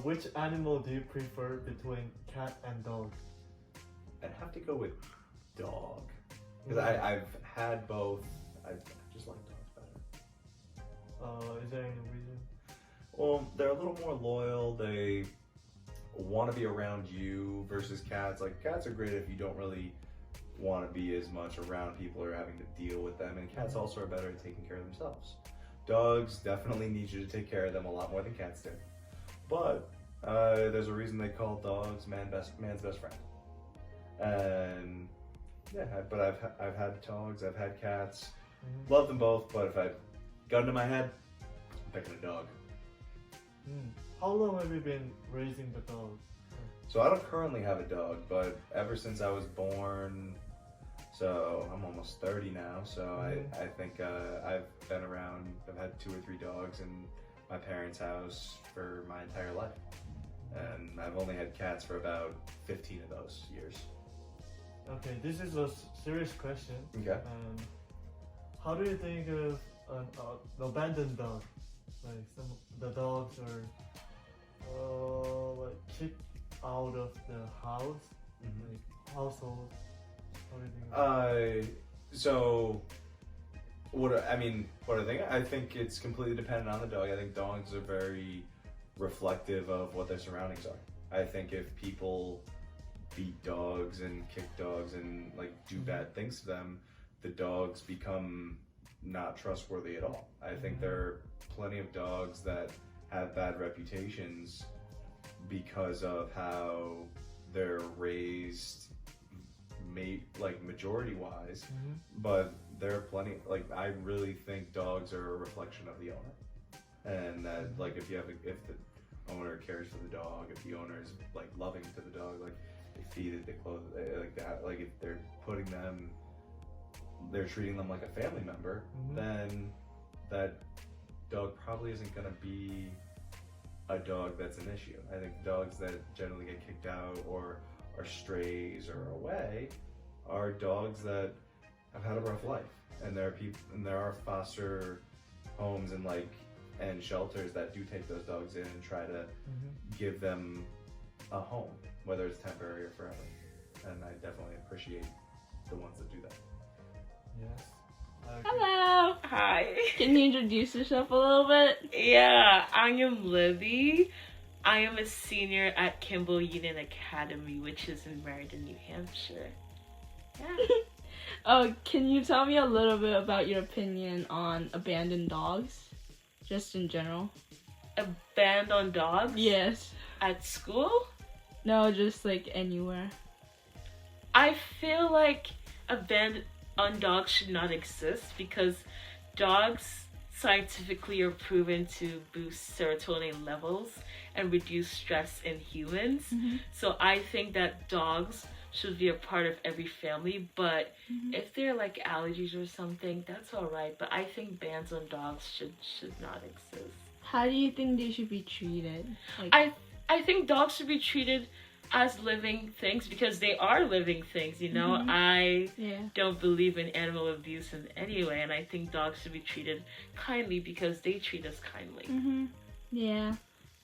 Which animal do you prefer between cat and dog? I'd have to go with dog. Because I've had both. I just like dogs better. Is there any reason? Well, they're a little more loyal. They want to be around you versus cats. Like, cats are great if you don't really want to be as much around people or having to deal with them. And cats also are better at taking care of themselves. Dogs definitely need you to take care of them a lot more than cats do. But there's a reason they call dogs man's best friend. And yeah, but I've had dogs, I've had cats, love them both. But if I gun to my head, I'm picking a dog. How long have you been raising the dog? So I don't currently have a dog, but ever since I was born, so I'm almost 30 now. So I think I've been around. I've had 2 or 3 dogs in my parents' house for my entire life. And I've only had cats for about 15 of those years. Okay, this is a serious question. Okay. How do you think of an abandoned dog? Like some of the dogs are like kicked out of the house, like household. How do you think of So what I think? I think it's completely dependent on the dog. I think dogs are very reflective of what their surroundings are. I think if people beat dogs and kick dogs and like do bad things to them, the dogs become not trustworthy at all. I think there are plenty of dogs that have bad reputations because of how they're raised, majority wise, but there are plenty, I really think dogs are a reflection of the owner. And that if the owner cares for the dog, if the owner is loving to the dog, they feed it, they clothe it, like that, if they're treating them like a family member, then that dog probably isn't going to be a dog that's an issue. I think dogs that generally get kicked out or are strays or away are dogs that have had a rough life. And there are foster homes and shelters that do take those dogs in and try to give them a home, whether it's temporary or forever. And I definitely appreciate the ones that do that. Yes. Hello. Hi. Can you introduce yourself a little bit? Yeah, I am Libby. I am a senior at Kimball Union Academy, which is in Meriden, New Hampshire. Yeah. Can you tell me a little bit about your opinion on abandoned dogs? Just in general. Abandoned dogs? Yes. At school? No, just anywhere. I feel like abandoned dogs should not exist because dogs scientifically are proven to boost serotonin levels and reduce stress in humans. So I think that dogs should be a part of every family, but if they're allergies or something, that's alright. But I think bans on dogs should not exist. How do you think they should be treated? I think dogs should be treated as living things because they are living things, I don't believe in animal abuse in any way, and I think dogs should be treated kindly because they treat us kindly. Yeah.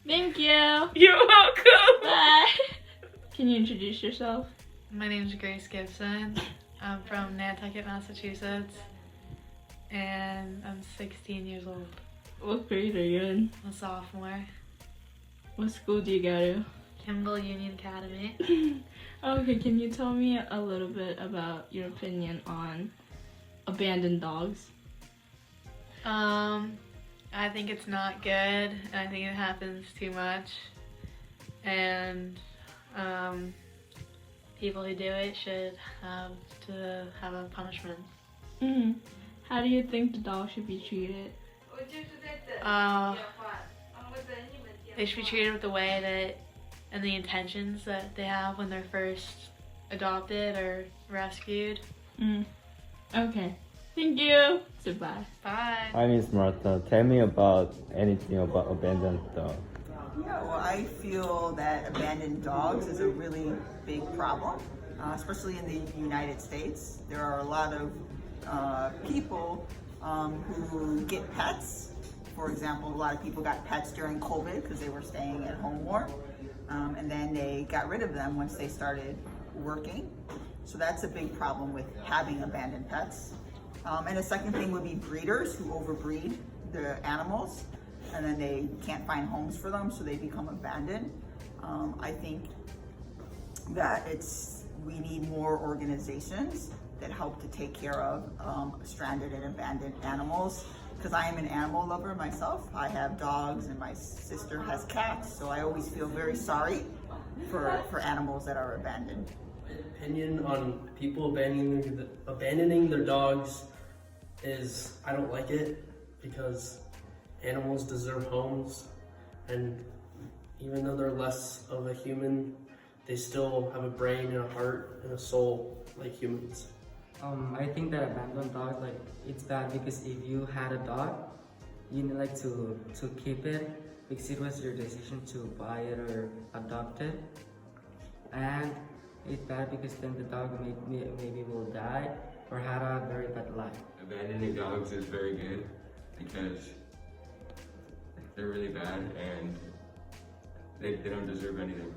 Thank you. You're welcome. Bye. Can you introduce yourself? My name's Grace Gibson. I'm from Nantucket, Massachusetts, and I'm 16 years old. What grade are you in? I'm a sophomore. What school do you go to? Kimball Union Academy. Okay, can you tell me a little bit about your opinion on abandoned dogs? I think it's not good, and I think it happens too much. And people who do it should have to have a punishment. How do you think the dog should be treated? They should be treated with the way that and the intentions that they have when they're first adopted or rescued. Okay. Thank you. Goodbye. Bye. Hi, Miss Martha. Tell me about anything about abandoned dog. Yeah, well, I feel that abandoned dogs is a really big problem, especially in the United States. There are a lot of people who get pets. For example, a lot of people got pets during COVID because they were staying at home more. And then they got rid of them once they started working. So that's a big problem with having abandoned pets. And the second thing would be breeders who overbreed the animals and then they can't find homes for them, so they become abandoned. I think that we need more organizations that help to take care of stranded and abandoned animals. Because I am an animal lover myself. I have dogs and my sister has cats, so I always feel very sorry for animals that are abandoned. My opinion on people abandoning their dogs is I don't like it because animals deserve homes, and even though they're less of a human, they still have a brain and a heart and a soul like humans. I think that abandoned dog, like, it's bad because if you had a dog, you need like to keep it because it was your decision to buy it or adopt it, and it's bad because then the dog maybe will die or had a very bad life. Abandoning dogs is very good because they're really bad and they don't deserve anything.